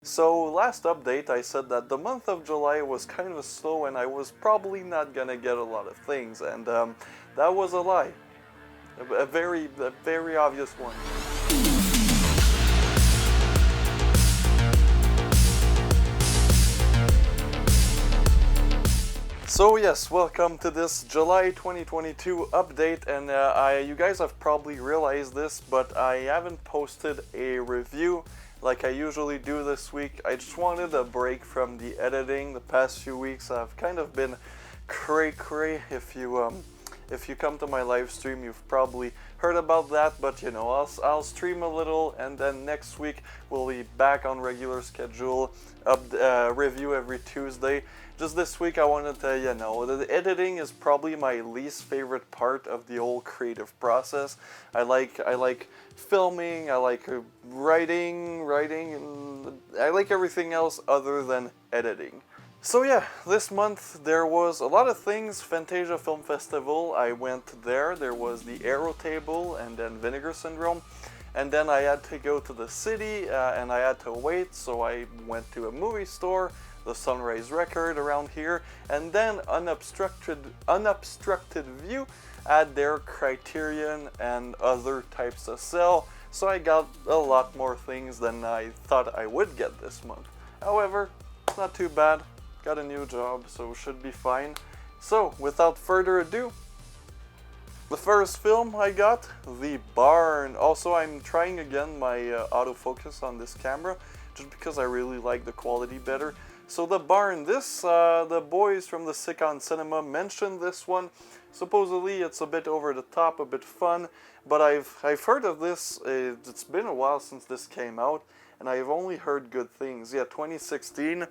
So last update I said that the month of July was kind of slow and I was probably not gonna get a lot of things, and that was a lie. A very obvious one. So yes, welcome to this July 2022 update, and you guys have probably realized this, but I haven't posted a review like I usually do this week. I just wanted a break from the editing. The past few weeks I've kind of been cray. If you come to my live stream, you've probably heard about that, but you know, I'll stream a little, and then next week we'll be back on regular schedule, review every Tuesday. Just this week I wanted to, you know, the editing is probably my least favorite part of the whole creative process. I like filming, I like writing, and I like everything else other than editing. So yeah, this month there was a lot of things. Fantasia Film Festival, I went there. There was the Aero Table and then Vinegar Syndrome. And then I had to go to the city and I had to wait, so I went to a movie store, the Sunrise Record around here, and then Unobstructed View had their Criterion and other types of sale. So I got a lot more things than I thought I would get this month. However, not too bad. Got a new job, so should be fine. So, without further ado, the first film I got, The Barn. Also, I'm trying again my autofocus on this camera, just because I really like the quality better. So The Barn, the boys from the Ckin Cinema mentioned this one. Supposedly it's a bit over the top, a bit fun, but I've heard of this. It's been a while since this came out, and I've only heard good things. Yeah, 2016.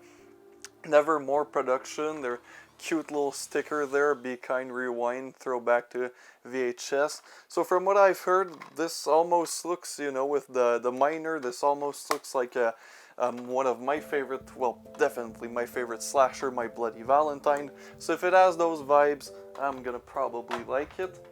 Nevermore production, their cute little sticker there, Be Kind Rewind, throwback to VHS. So from what I've heard, this almost looks, you know, with the minor, this almost looks like one of my favorite, well, definitely my favorite slasher, My Bloody Valentine. So if it has those vibes, I'm gonna probably like it.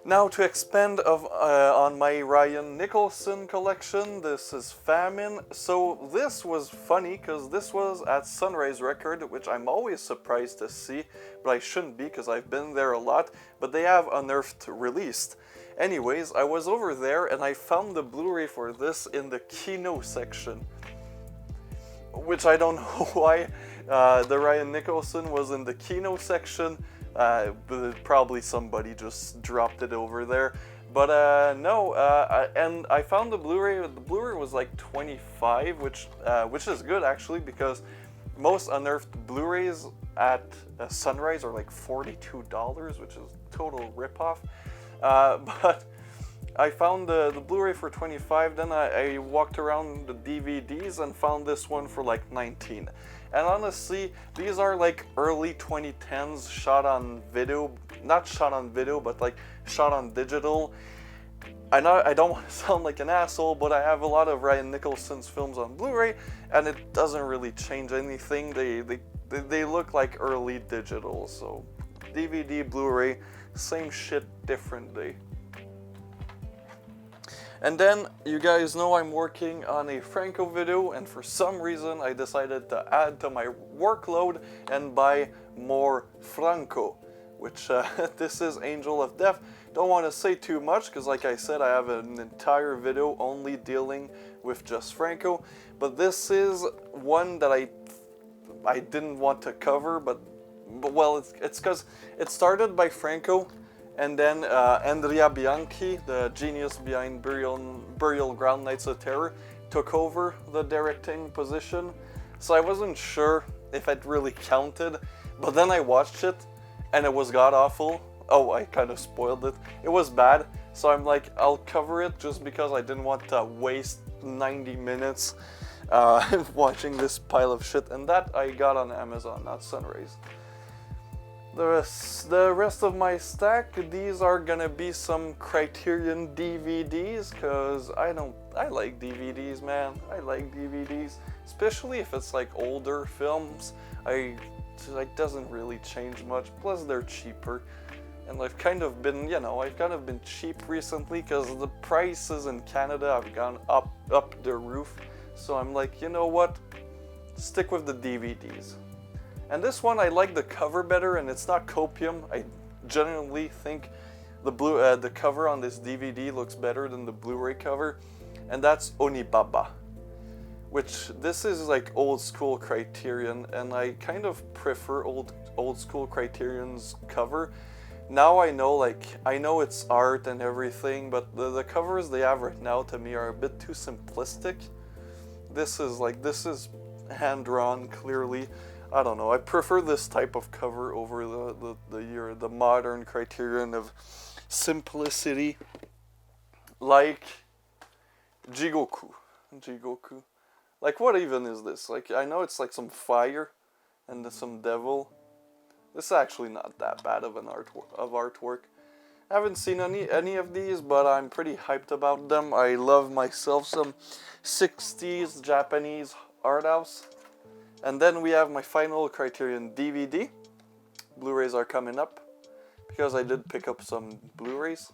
Now to expand on my Ryan Nicholson collection, this is Famine. So this was funny because this was at Sunrise Record, which I'm always surprised to see, but I shouldn't be because I've been there a lot, but they have Unearthed released. Anyways, I was over there and I found the Blu-ray for this in the Kino section, which I don't know why the Ryan Nicholson was in the Kino section. Probably somebody just dropped it over there, but no. And I found the Blu-ray. The Blu-ray was like $25, which is good actually, because most Unearthed Blu-rays at Sunrise are like $42, which is total ripoff. But I found the Blu-ray for $25. Then I walked around the DVDs and found this one for like $19. And honestly, these are like early 2010s shot on video, not shot on video, but like shot on digital. I know I don't want to sound like an asshole, but I have a lot of Ryan Nicholson's films on Blu-ray, and it doesn't really change anything. They look like early digital, so DVD, Blu-ray, same shit, different day. And then, you guys know I'm working on a Franco video, and for some reason I decided to add to my workload and buy more Franco, which this is Angel of Death. Don't want to say too much, because like I said, I have an entire video only dealing with just Franco, but this is one that I didn't want to cover, but well, it's because it started by Franco, and then Andrea Bianchi, the genius behind Burial Ground Nights of Terror, took over the directing position. So I wasn't sure if it really counted, but then I watched it, and it was god-awful. Oh, I kind of spoiled it. It was bad, so I'm like, I'll cover it just because I didn't want to waste 90 minutes watching this pile of shit, and that I got on Amazon, not Sunrise. The rest of my stack, these are gonna be some Criterion DVDs, cause I like DVDs, man. I like DVDs, especially if it's like older films. It doesn't really change much. Plus, they're cheaper, and I've kind of been, you know, I've kind of been cheap recently, cause the prices in Canada have gone up the roof. So I'm like, you know what? Stick with the DVDs. And this one, I like the cover better, and it's not copium. I genuinely think the cover on this DVD looks better than the Blu-ray cover, and that's Onibaba, which this is like old school Criterion, and I kind of prefer old school Criterion's cover. Now I know it's art and everything, but the covers they have right now to me are a bit too simplistic. This is hand-drawn, clearly. I don't know, I prefer this type of cover over the modern Criterion of simplicity, like Jigoku. Like, what even is this? Like, I know it's like some fire and some devil. This is actually not that bad of artwork. I haven't seen any of these, but I'm pretty hyped about them. I love myself some 60s Japanese art house. And then we have my final Criterion DVD. Blu-rays are coming up, because I did pick up some Blu-rays.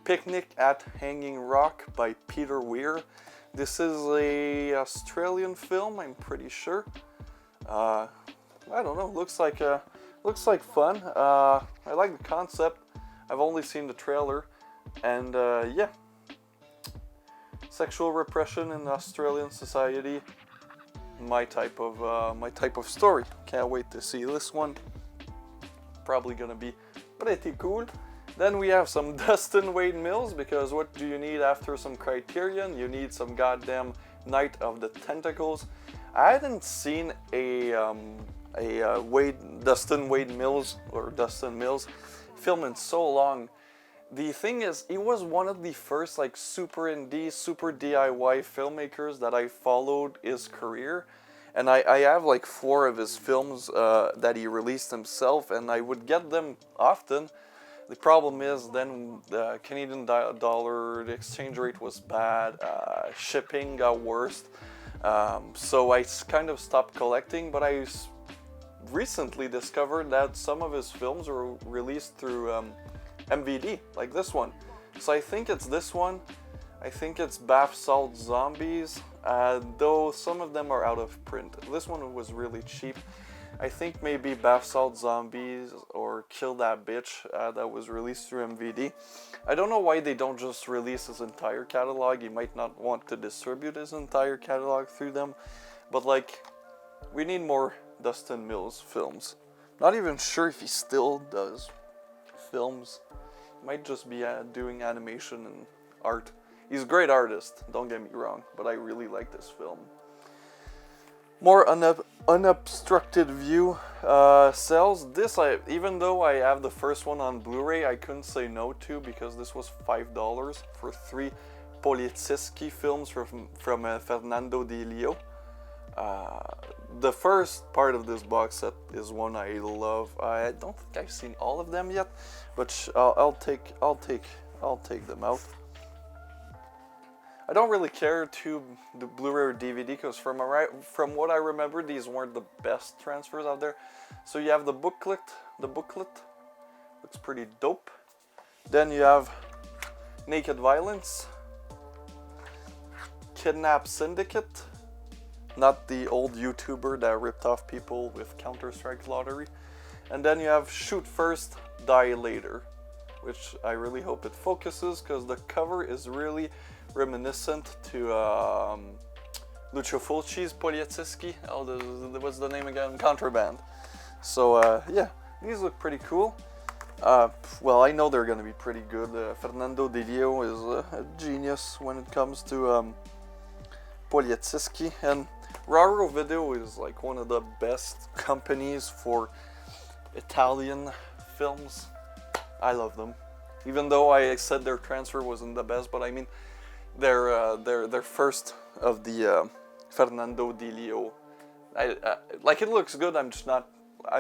Picnic at Hanging Rock by Peter Weir. This is a Australian film, I'm pretty sure. I don't know, looks like fun. I like the concept. I've only seen the trailer, and yeah. Sexual repression in Australian society. My type of story. Can't wait to see this one. Probably gonna be pretty cool. Then we have some Dustin Wade Mills, because what do you need after some Criterion? You need some goddamn Night of the Tentacles. I hadn't seen a Dustin Mills film in so long. The thing is, he was one of the first like super indie, super DIY filmmakers that I followed his career. And I have like 4 of his films that he released himself, and I would get them often. The problem is then the Canadian dollar, the exchange rate was bad, shipping got worse. So I kind of stopped collecting, but I recently discovered that some of his films were released through MVD, like this one. So I think it's this one. I think it's Bath Salt Zombies, though some of them are out of print. This one was really cheap. I think maybe Bath Salt Zombies or Kill That Bitch that was released through MVD. I don't know why they don't just release his entire catalog. He might not want to distribute his entire catalog through them. But like, we need more Dustin Mills films. Not even sure if he still does films. He might just be doing animation and art. He's a great artist, don't get me wrong, but I really like this film. More unobstructed view sells. This, even though I have the first one on Blu-ray, I couldn't say no to, because this was $5 for 3 Poliziski films from Fernando Di Leo. The first part of this box set is one I love. I don't think I've seen all of them yet, but I'll take them out. I don't really care to the Blu-ray or DVD, because from what I remember, these weren't the best transfers out there. So you have the booklet. The booklet looks pretty dope. Then you have Naked Violence, Kidnap Syndicate, not the old YouTuber that ripped off people with Counter-Strike lottery. And then you have Shoot First, Die Later, which I really hope it focuses, because the cover is really reminiscent to Lucio Fulci's Poliziski. What's the name again? Contraband. So yeah, these look pretty cool. Well, I know they're gonna be pretty good. Fernando Di Leo is a genius when it comes to Poliziski, and Raro Video is like one of the best companies for Italian films. I love them, even though I said their transfer wasn't the best. But I mean, they're first of the Fernando Di Leo. Like, it looks good. I'm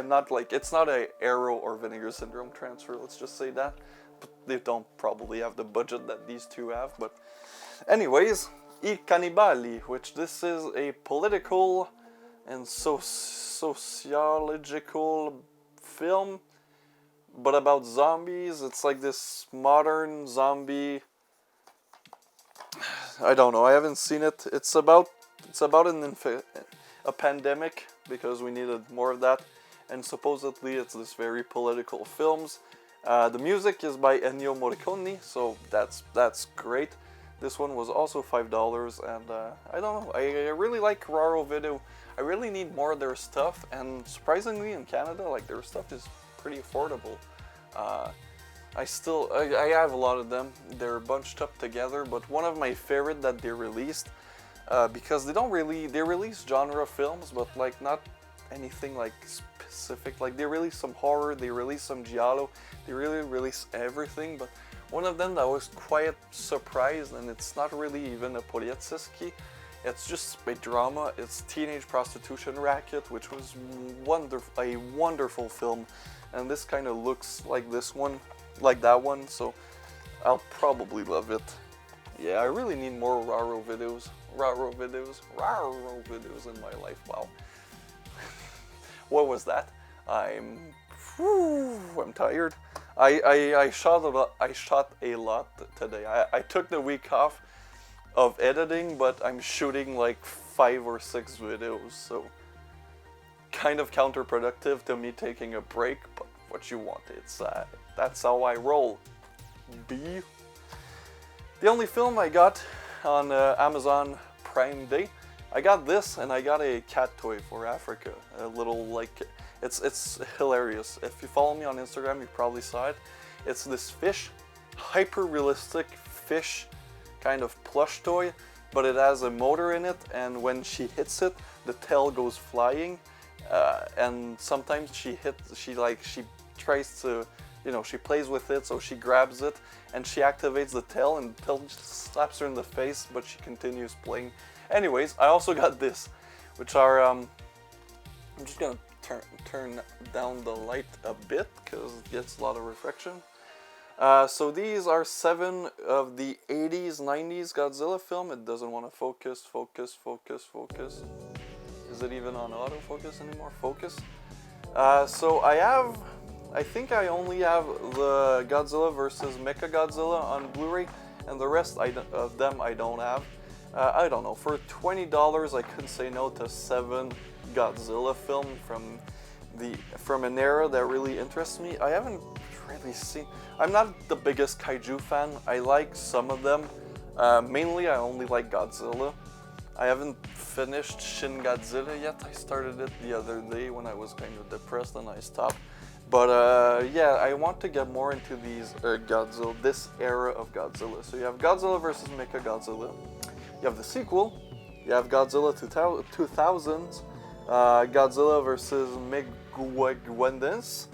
not like, it's not a Arrow or Vinegar Syndrome transfer. Let's just say that. But they don't probably have the budget that these two have. But anyways, I Cannibali, which this is a political and sociological film, but about zombies. It's like this modern zombie. I don't know, I haven't seen it. It's about It's about a pandemic, because we needed more of that, and supposedly it's this very political films. The music is by Ennio Morricone, so that's great. This one was also $5, and I don't know, I really like Raro Video. I really need more of their stuff, and surprisingly in Canada, like, their stuff is pretty affordable. I have a lot of them. They're bunched up together, but one of my favorite that they released, because they release genre films, but like not anything like specific. Like, they release some horror, they release some giallo, they really release everything. But one of them that was quite surprised, and it's not really even a polietski, it's just a drama. It's Teenage Prostitution Racket, which was a wonderful film, and this kind of looks like this one, like that one, so I'll probably love it. Yeah, I really need more Raro videos in my life. Wow. What was that? I'm tired. I shot a lot today. I took the week off of editing, but I'm shooting like 5 or 6 videos, so kind of counterproductive to me taking a break, but what you want, it's that's how I roll. B. The only film I got on Amazon Prime Day, I got this, and I got a cat toy for Africa. A little, like, it's hilarious. If you follow me on Instagram, you probably saw it. It's this fish, hyper realistic fish, kind of plush toy, but it has a motor in it, and when she hits it, the tail goes flying. And sometimes she tries to, she plays with it, so she grabs it and she activates the tail, and the tail just slaps her in the face, but she continues playing. Anyways, I also got this, which are, I'm just gonna turn down the light a bit because it gets a lot of reflection. So these are 7 of the 80s, 90s Godzilla film. It doesn't want to focus. Is it even on autofocus anymore? Focus. So I think I only have the Godzilla vs. Mechagodzilla on Blu-ray, and the rest of them I don't have. I don't know, for $20 I couldn't say no to 7 Godzilla film from an era that really interests me. I haven't really seen, I'm not the biggest kaiju fan. I like some of them. Mainly I only like Godzilla. I haven't finished Shin Godzilla yet. I started it the other day when I was kind of depressed and I stopped. But yeah, I want to get more into these Godzilla, this era of Godzilla. So you have Godzilla vs. Mechagodzilla. You have the sequel. You have Godzilla 2000s. Godzilla vs. Megaguendens.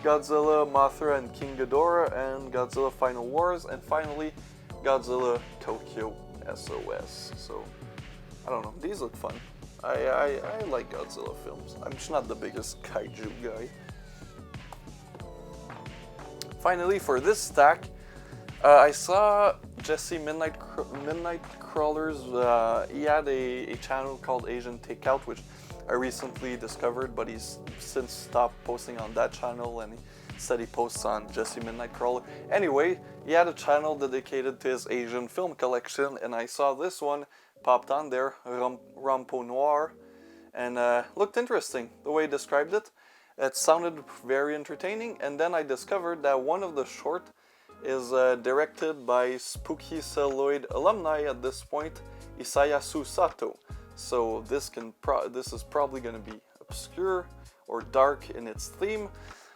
Godzilla, Mothra and King Ghidorah, and Godzilla Final Wars, and finally Godzilla Tokyo SOS. So I don't know, these look fun. I like Godzilla films. I'm just not the biggest kaiju guy. Finally, for this stack, I saw Jesse Midnight Crawlers. He had a channel called Asian Takeout, which I recently discovered, but he's since stopped posting on that channel, and he said he posts on Jesse Midnight Crawler. Anyway, he had a channel dedicated to his Asian film collection, and I saw this one popped on there, Rompo Noir, and looked interesting the way he described it. It sounded very entertaining, and then I discovered that one of the short is directed by Spooky Celluloid alumni at this point, Isayasu Sato. So this is probably going to be obscure or dark in its theme.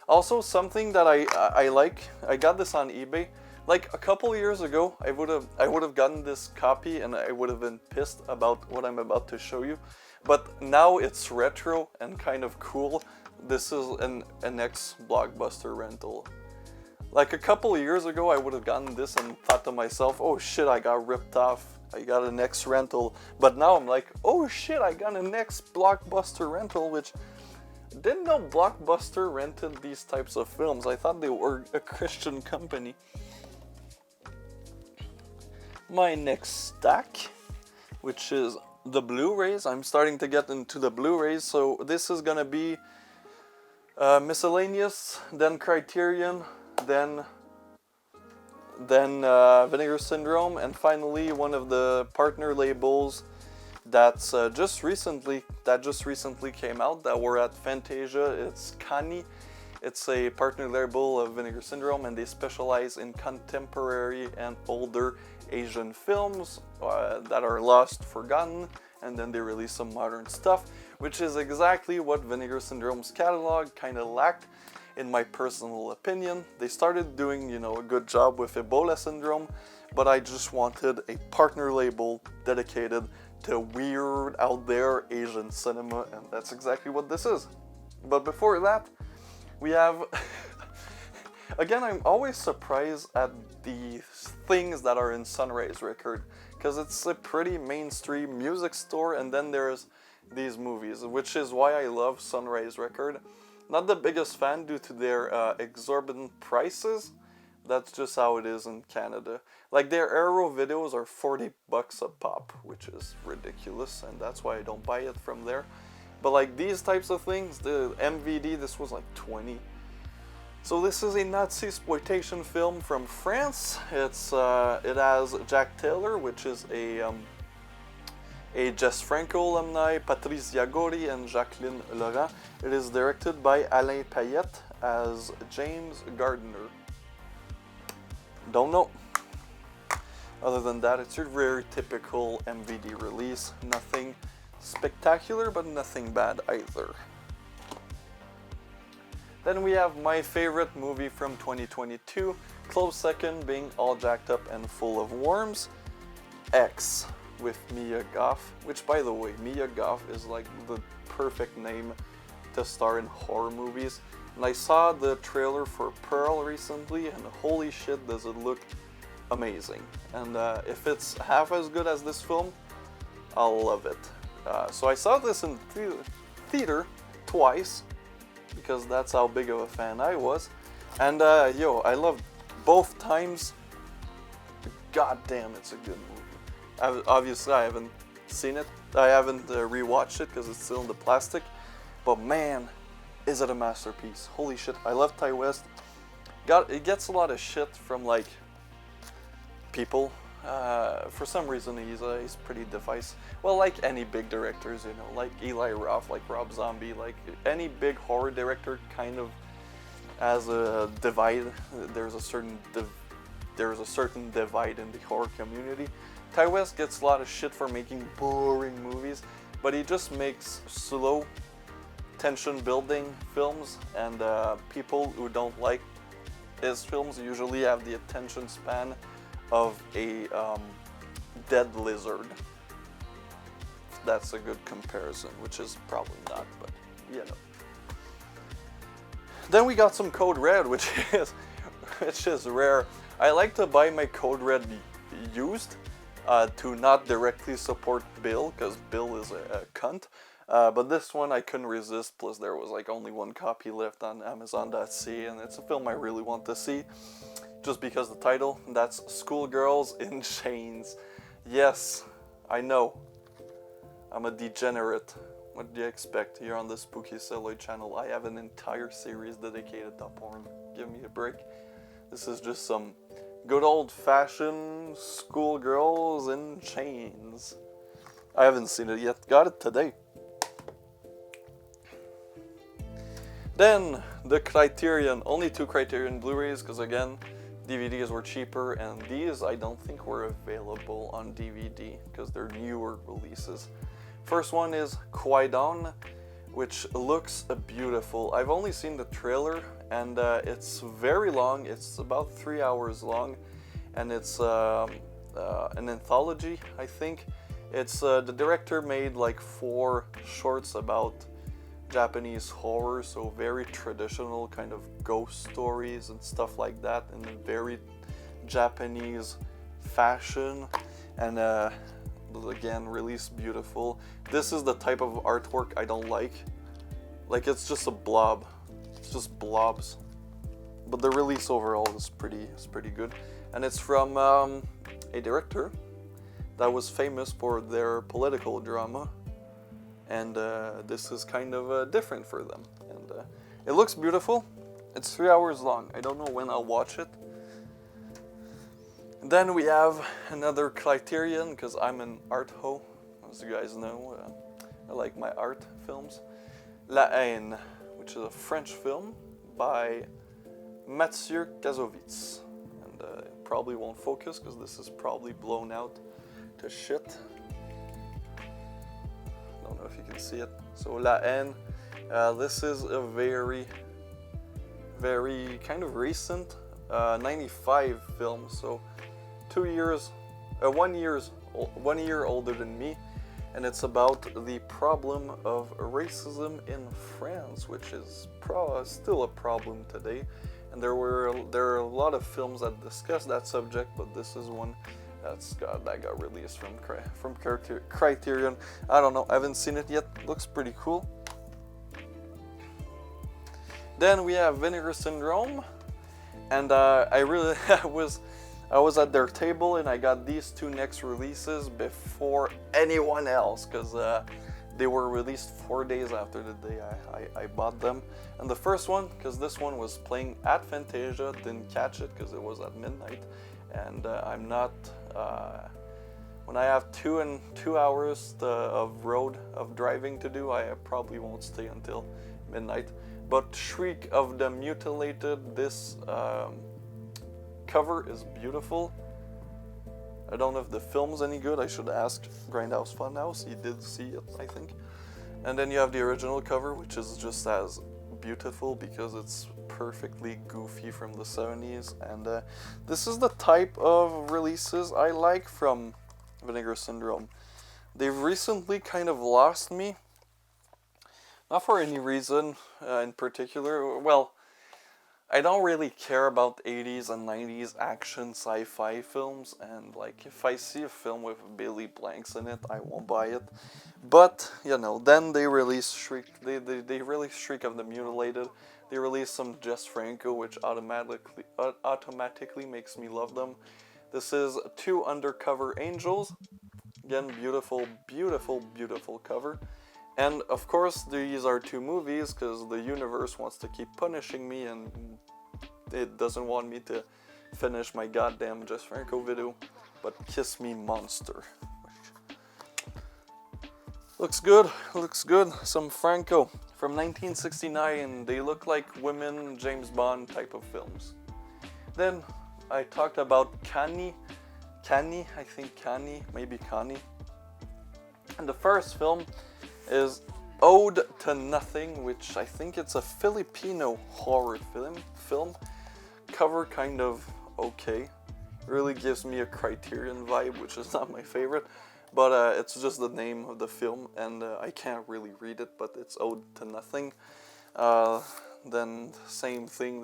Also, something that I like, I got this on eBay. Like a couple years ago, I would have gotten this copy and I would have been pissed about what I'm about to show you. But now it's retro and kind of cool. This is an ex-Blockbuster rental. Like a couple of years ago, I would have gotten this and thought to myself, oh shit, I got ripped off. I got an ex-rental. But now I'm like, oh shit, I got an ex-Blockbuster rental, which I didn't know Blockbuster rented these types of films. I thought they were a Christian company. My next stack, which is the Blu-rays. I'm starting to get into the Blu-rays, so this is gonna be miscellaneous, then Criterion, then Vinegar Syndrome, and finally one of the partner labels, that's just recently came out, that were at Fantasia. It's ckin. It's a partner label of Vinegar Syndrome, and they specialize in contemporary and older Asian films that are lost, forgotten, and then they release some modern stuff, which is exactly what Vinegar Syndrome's catalog kind of lacked, in my personal opinion. They started doing, you know, a good job with Ebola Syndrome, but I just wanted a partner label dedicated to weird, out there Asian cinema, and that's exactly what this is. But before that, we have... Again, I'm always surprised at the things that are in Sunrise Record, because it's a pretty mainstream music store, and then there's these movies, which is why I love Sunrise Record. Not the biggest fan due to their exorbitant prices. That's just how it is in Canada. Like, their Aero videos are $40 a pop, which is ridiculous, and that's why I don't buy it from there. But like these types of things, the MVD, this was like 20. So this is a Nazi exploitation film from France. It has Jack Taylor, which is a Jess Franco alumni, Patrice Yagori, and Jacqueline Laurent. It is directed by Alain Payette as James Gardner. Don't know. Other than that, it's your very typical MVD release. Nothing spectacular, but nothing bad either. Then we have my favorite movie from 2022, close second being All Jacked Up and Full of Worms, X, with Mia Goth, which, by the way, Mia Goth is like the perfect name to star in horror movies. And I saw the trailer for Pearl recently, and holy shit, does it look amazing. And if it's half as good as this film, I'll love it. So I saw this in theater twice, because that's how big of a fan I was. And I loved both times. God damn, it's a good movie. Obviously, I haven't seen it. I haven't rewatched it because it's still in the plastic. But man, is it a masterpiece. Holy shit, I love Ty West. It gets a lot of shit from like people. For some reason, he's pretty divisive. Well, like any big directors, you know, like Eli Roth, like Rob Zombie, like any big horror director kind of has a divide. There's a certain divide in the horror community. Ty West gets a lot of shit for making boring movies, but he just makes slow, tension-building films, and people who don't like his films usually have the attention span of a dead lizard. That's a good comparison, which is probably not, but you know. Then we got some Code Red, which is rare. I like to buy my Code Red used to not directly support Bill, because Bill is a cunt. But this one I couldn't resist, plus there was like only one copy left on Amazon.ca, and it's a film I really want to see. Just because the title, that's Schoolgirls in Chains. Yes, I know. I'm a degenerate. What do you expect? Here on the Spooky Celluloid channel, I have an entire series dedicated to porn. Give me a break. This is just some good old-fashioned Schoolgirls in Chains. I haven't seen it yet. Got it today. Then, the Criterion. Only 2 Criterion Blu-rays, because again, DVDs were cheaper, and these I don't think were available on DVD, because they're newer releases. First one is Qui-Don, which looks beautiful. I've only seen the trailer, and it's very long. It's about 3 hours long, and it's an anthology, I think. It's the director made like 4 shorts about Japanese horror, so very traditional kind of ghost stories and stuff like that in a very Japanese fashion, and again, released beautiful. This is the type of artwork I don't like. Like, it's just a blob. It's just blobs. But the release overall is pretty good. And it's from a director that was famous for their political drama. And this is kind of different for them. And it looks beautiful. It's 3 hours long. I don't know when I'll watch it. And then we have another Criterion, because I'm an art ho. as you guys know, I like my art films. La Haine, which is a French film by Mathieu Kassovitz. And it probably won't focus because this is probably blown out to shit. Don't know if you can see it. So La Haine, this is a very kind of recent 95 film, so 1 year older than me, and it's about the problem of racism in France, which is still a problem today. And there are a lot of films that discuss that subject, but this is one that got released from Criterion. I don't know, I haven't seen it yet. Looks pretty cool. Then we have Vinegar Syndrome, and I was at their table and I got these two next releases before anyone else, because they were released 4 days after the day I bought them. And the first one, because this one was playing at Fantasia, didn't catch it because it was at midnight, and I'm not. When I have 2 hours of driving to do, I probably won't stay until midnight. But Shriek of the Mutilated, this cover is beautiful. I don't know if the film's any good. I should ask Grindhouse Funhouse. He did see it, I think. And then you have the original cover, which is just as beautiful because it's perfectly goofy from the 70s. And this is the type of releases I like from Vinegar Syndrome. They've recently kind of lost me. Not for any reason in particular. Well, I don't really care about 80s and 90s action sci-fi films, and like if I see a film with Billy Blanks in it, I won't buy it. But you know, then they release Shriek. They release Shriek of the Mutilated. They release some Jess Franco, which automatically makes me love them. This is Two Undercover Angels. Again, beautiful, beautiful, beautiful cover. And of course, these are two movies because the universe wants to keep punishing me and it doesn't want me to finish my goddamn Jess Franco video. But Kiss Me Monster. Looks good, looks good. Some Franco from 1969. They look like women James Bond type of films. Then I talked about Cani, maybe Cani. And the first film is Ode to Nothing, which I think it's a Filipino horror film. Cover kind of okay. Really gives me a Criterion vibe, which is not my favorite. But it's just the name of the film, and I can't really read it, but it's Ode to Nothing. Then same thing,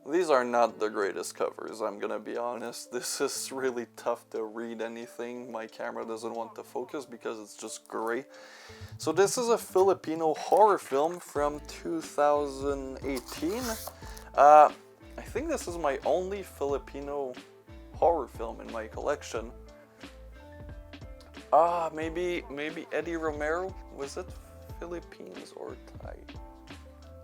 these are not the greatest covers, I'm gonna be honest. This is really tough to read anything. My camera doesn't want to focus because it's just gray. So this is a Filipino horror film from 2018. I think this is my only Filipino horror film in my collection. Maybe Eddie Romero. Was it Philippines or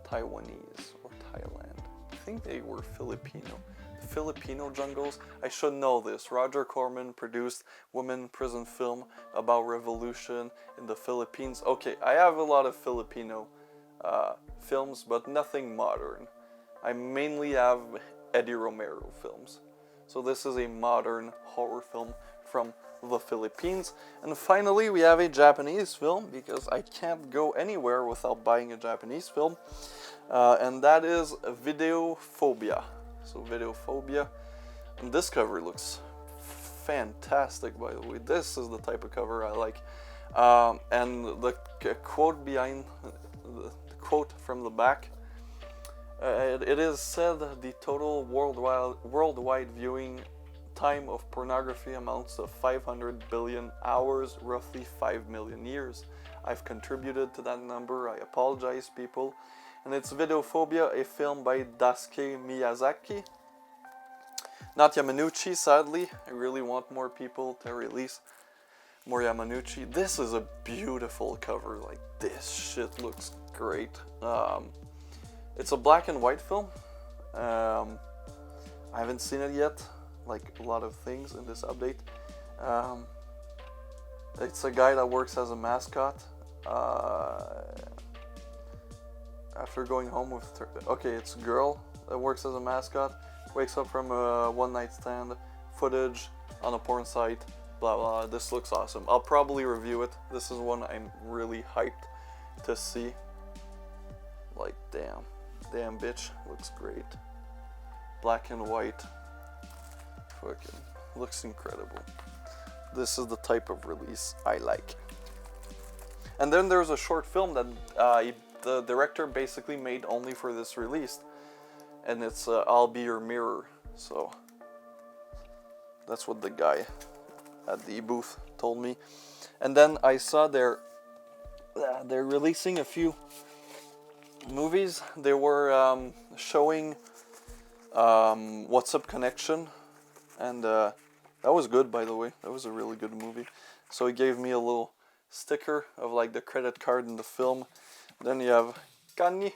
Taiwanese or Thailand? I think they were Filipino. The Filipino Jungles. I should know this. Roger Corman produced women prison film about revolution in the Philippines. Okay, I have a lot of Filipino films, but nothing modern. I mainly have Eddie Romero films. So this is a modern horror film from the Philippines. And finally, we have a Japanese film, because I can't go anywhere without buying a Japanese film. And that is Video Phobia. So Video Phobia. And this cover looks fantastic, by the way. This is the type of cover I like. And the quote behind, the quote from the back, it is said the total worldwide viewing time of pornography amounts to 500 billion hours, roughly 5 million years. I've contributed to that number, I apologize, people. And it's Video Phobia, a film by Daisuke Miyazaki. Not Yamanouchi, sadly. I really want more people to release more Yamanouchi. This is a beautiful cover, like this shit looks great. It's a black and white film. I haven't seen it yet, like a lot of things in this update. It's a guy that works as a mascot. After going home with okay, it's a girl that works as a mascot, wakes up from a one-night stand, footage on a porn site, blah blah. This looks awesome. I'll probably review it. This is one I'm really hyped to see. Like, damn bitch, looks great. Black and white, fucking looks incredible. This is the type of release I like. And then there's a short film that the director basically made only for this release, and it's I'll Be Your Mirror. So that's what the guy at the booth told me. And then I saw they're releasing a few movies. They were showing What's Up Connection, and that was good, by the way. That was a really good movie. So he gave me a little sticker of like the credit card in the film. Then you have ckin,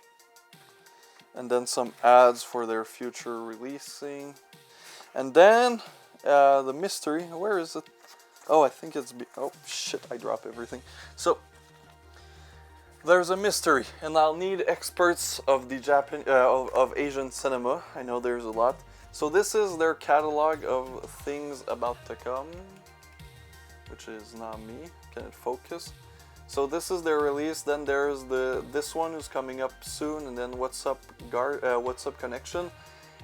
and then some ads for their future releasing. And then the mystery, where is it? Oh, I think it's, oh shit, I dropped everything. So there's a mystery, and I'll need experts of the of Asian cinema. I know there's a lot. So this is their catalog of things about to come, which is not me. Can it focus? So this is their release. Then there's this one who's coming up soon, and then What's Up Connection,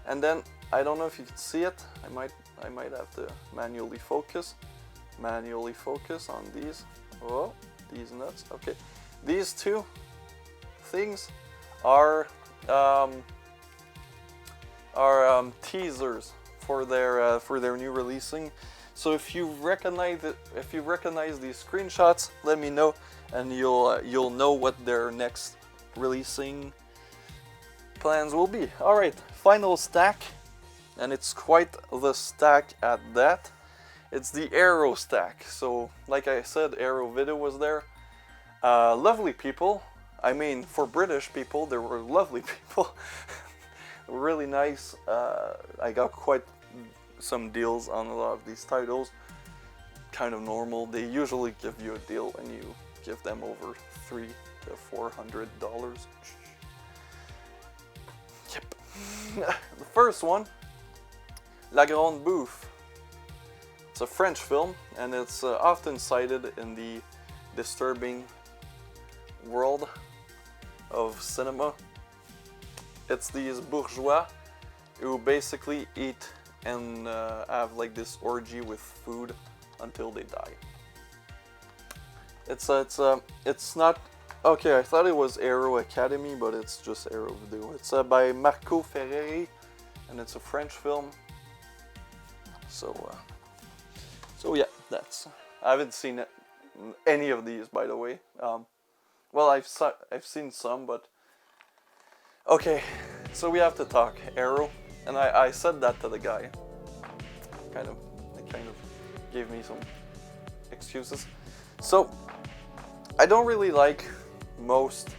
and then I don't know if you can see it. I might have to manually focus on these. Oh, these nuts. Okay, these two things are teasers for their new releasing. So if you recognize these screenshots, let me know, and you'll know what their next releasing plans will be. All right, final stack, and it's quite the stack at that. It's the Arrow stack. So like I said, Arrow Video was there. Lovely people. I mean, for British people, they were lovely people. Really nice. I got quite some deals on a lot of these titles. Kind of normal. They usually give you a deal and you give them over $300 to $400. Yep. The first one, La Grande Bouffe. It's a French film, and it's often cited in the disturbing world of cinema. It's these bourgeois who basically eat and have like this orgy with food until they die. It's not okay. I thought it was Arrow Academy, but it's just Arrow Video. It's by Marco Ferreri, and it's a French film. So yeah, that's. I haven't seen any of these, by the way. Well, I've seen some, but okay. So we have to talk Arrow, and I said that to the guy. It kind of gave me some excuses. So I don't really like most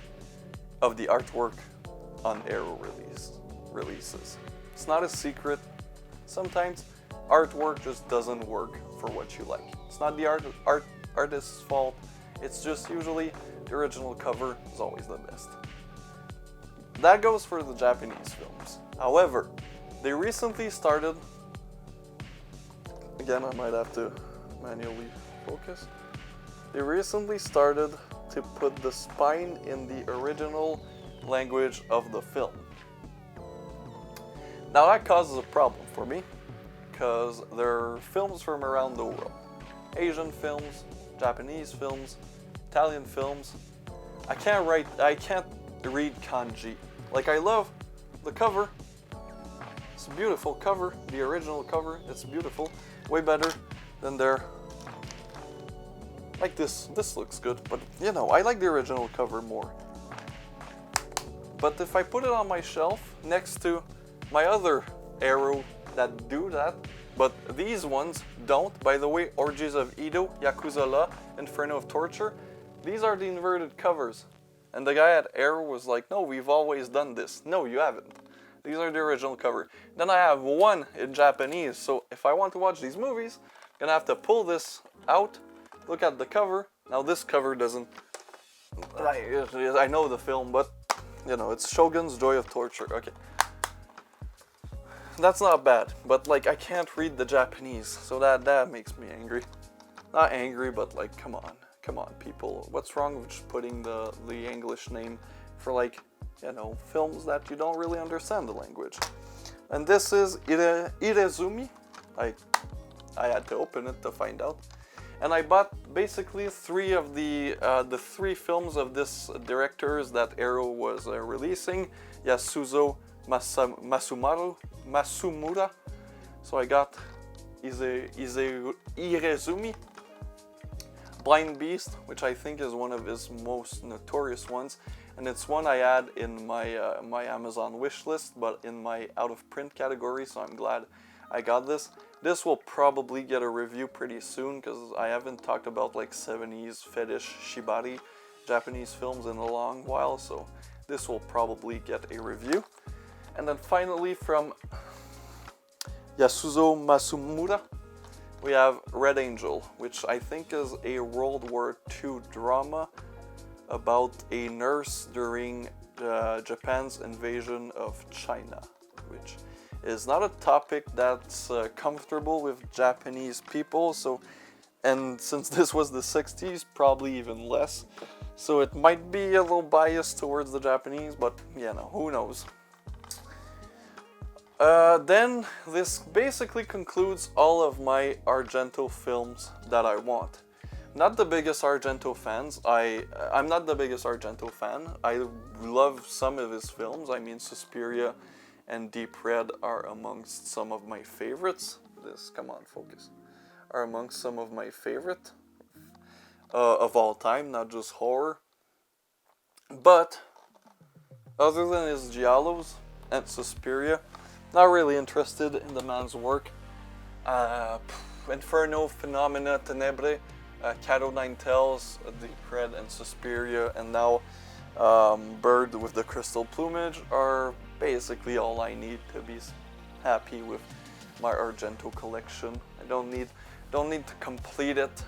of the artwork on Arrow releases. It's not a secret. Sometimes artwork just doesn't work for what you like. It's not the artist's fault. It's just usually the original cover is always the best. That goes for the Japanese films. However, they recently started, again I might have to manually focus, they recently started to put the spine in the original language of the film. Now that causes a problem for me, because there are films from around the world. Asian films, Japanese films, Italian films. I can't read kanji. Like, I love the cover. It's a beautiful cover. The original cover, it's beautiful. Way better than their... Like this looks good, but you know, I like the original cover more. But if I put it on my shelf next to my other Arrow that do that, but these ones don't. By the way, Orgies of Edo, Yakuza Law, Inferno of Torture, these are the inverted covers. And the guy at Arrow was like, no, we've always done this. No, you haven't. These are the original cover. Then I have one in Japanese, so if I want to watch these movies, I'm gonna have to pull this out, look at the cover. Now this cover doesn't... I know the film, but, you know, it's Shogun's Joy of Torture. Okay. That's not bad, but, like, I can't read the Japanese, so that makes me angry. Not angry, but, like, come on. Come on, people. What's wrong with just putting the English name for, like, you know, films that you don't really understand the language? And this is Irezumi. I had to open it to find out. And I bought basically 3 of the 3 films of this directors that Arrow was releasing. Yasuzo Masumura. So I got Irezumi, Blind Beast, which I think is one of his most notorious ones. And it's one I had in my my Amazon wish list, but in my out of print category, so I'm glad I got this. This will probably get a review pretty soon, because I haven't talked about like 70s fetish shibari Japanese films in a long while, so this will probably get a review. And then finally from Yasuzo Masumura, we have Red Angel, which I think is a World War II drama about a nurse during Japan's invasion of China, which is not a topic that's comfortable with Japanese people, so, and since this was the 60s, probably even less, so it might be a little biased towards the Japanese, but, you know, who knows. Then this basically concludes all of my Argento films that I want. Not the biggest Argento fans. I'm not the biggest Argento fan. I love some of his films. I mean, Suspiria and Deep Red are amongst some of my favorites. Come on, focus. Are amongst some of my favorite of all time, not just horror. But other than his giallos and Suspiria, not really interested in the man's work. Inferno, Phenomena, Tenebre, Cat o' Nine Tails, Deep Red, and Suspiria, and now Bird with the Crystal Plumage are basically all I need to be happy with my Argento collection. I don't need to complete it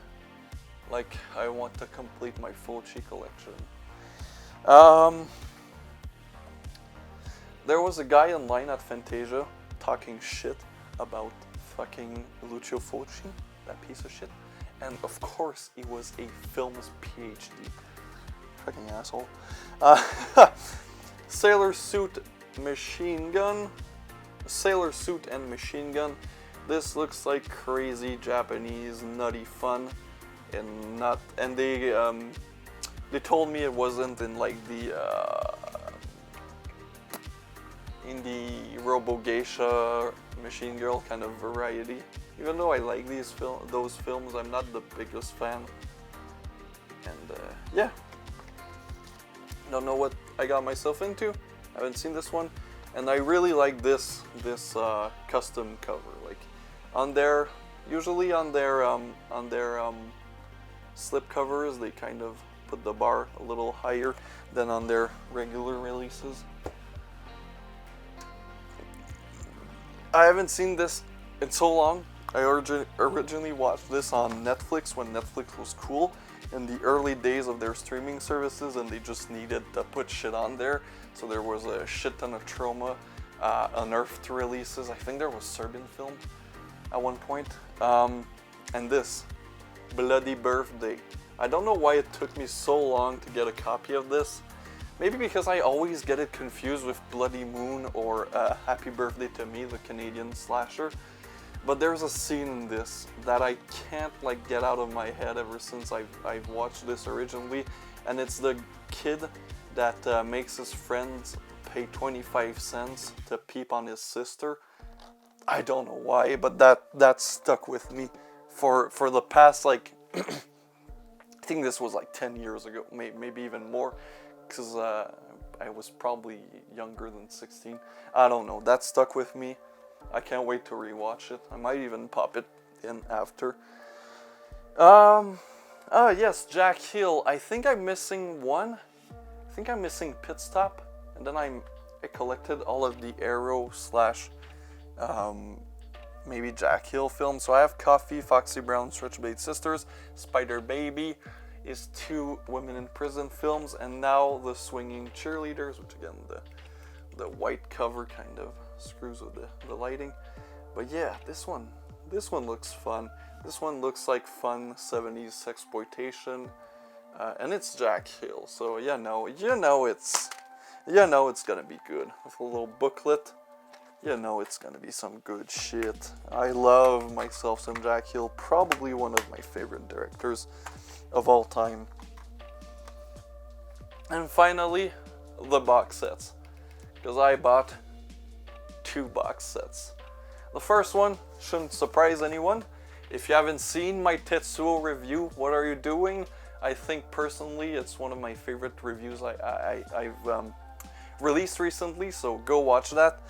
like I want to complete my Fulci collection. There was a guy online at Fantasia talking shit about fucking Lucio Fulci, that piece of shit. And of course, he was a film's PhD. Fucking asshole. Sailor Suit Machine Gun. Sailor Suit and Machine Gun. This looks like crazy Japanese nutty fun, and they told me it wasn't in like the in the Robo Geisha Machine Girl kind of variety. Even though I like those films, I'm not the biggest fan. And yeah, don't know what I got myself into. I haven't seen this one, and I really like this custom cover. Like usually on their slip covers, they kind of put the bar a little higher than on their regular releases. I haven't seen this in so long. I originally watched this on Netflix when Netflix was cool in the early days of their streaming services, and they just needed to put shit on there. So there was a shit ton of trauma, unearthed releases. I think there was Serbian film at one point. And this, Bloody Birthday. I don't know why it took me so long to get a copy of this. Maybe because I always get it confused with Bloody Moon or Happy Birthday to Me, the Canadian slasher. But there's a scene in this that I can't like get out of my head ever since I've watched this originally, and it's the kid that makes his friends pay 25 cents to peep on his sister. I don't know why, but that stuck with me for the past like I think this was like 10 years ago, maybe even more, because I was probably younger than 16. I don't know, that stuck with me. I can't wait to rewatch it. I might even pop it in after. Yes, Jack Hill. I think I'm missing one. I think I'm missing Pit Stop, and then I collected all of the Arrow / maybe Jack Hill films. So I have Coffee, Foxy Brown, Switchblade Sisters, Spider Baby is 2 women in prison films, and now The Swinging Cheerleaders, which again the white cover kind of screws with the lighting. But yeah, this one looks fun. This one looks like fun 70s sexploitation, and it's Jack Hill. So you know it's gonna be good. With a little booklet, you know it's gonna be some good shit. I love myself some Jack Hill, probably one of my favorite directors of all time. And finally, the box sets, because I bought 2 box sets. The first one shouldn't surprise anyone. If you haven't seen my Tetsuo review, what are you doing? I think personally it's one of my favorite reviews I've released recently, so go watch that.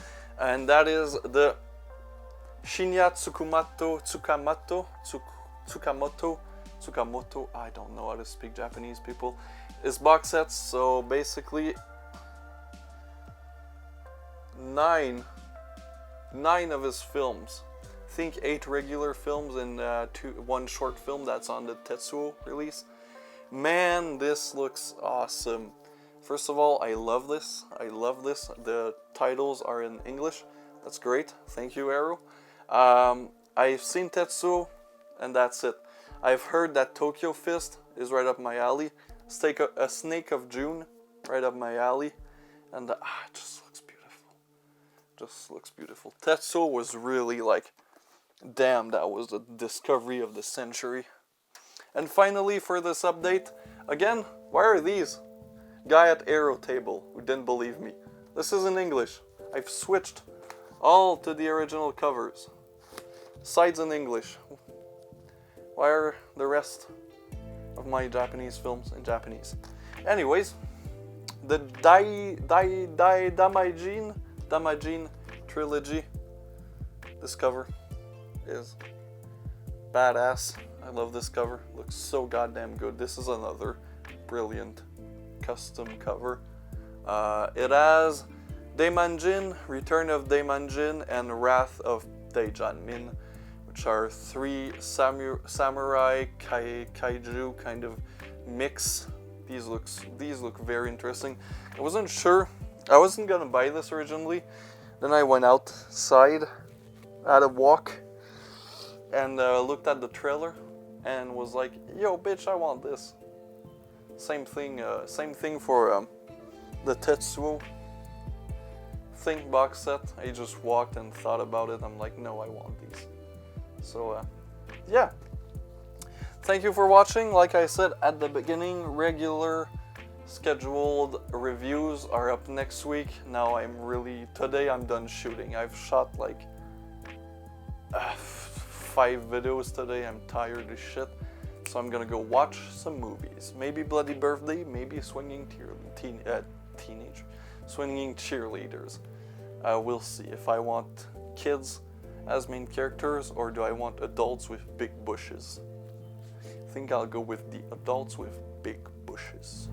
And that is the Shinya Tsukamoto, I don't know how to speak Japanese, people, is box sets. So basically 9 of his films. I think 8 regular films and 1 short film that's on the Tetsuo release. Man, this looks awesome. First of all, I love this. The titles are in English. That's great. Thank you, Arrow. I've seen Tetsuo, and that's it. I've heard that Tokyo Fist is right up my alley. A Snake of June, right up my alley. And it just looks beautiful. Just looks beautiful. Tetsuo was really like, damn, that was the discovery of the century. And finally, for this update, again, why are these? Guy at Arrow Table, who didn't believe me. This is in English. I've switched all to the original covers. Sides in English. Why are the rest of my Japanese films in Japanese? Anyways, the Damajin trilogy. This cover is badass. I love this cover. Looks so goddamn good. This is another brilliant custom cover. It has Daemanjin, Return of Daemanjin, and Wrath of Daejanmin, which are 3 samurai kaiju kind of mix. These look very interesting. I wasn't sure. I wasn't gonna buy this originally. Then I went outside, had a walk, and looked at the trailer, and was like, "Yo, bitch, I want this." Same thing for the Tetsuo Think box set. I just walked and thought about it. I'm like, no, I want these. So, yeah. Thank you for watching. Like I said at the beginning, regular scheduled reviews are up next week. Now today I'm done shooting. I've shot like 5 videos today. I'm tired as shit. So I'm gonna go watch some movies. Maybe Bloody Birthday, maybe Swinging Cheerleaders. We'll see if I want kids as main characters or do I want adults with big bushes. I think I'll go with the adults with big bushes.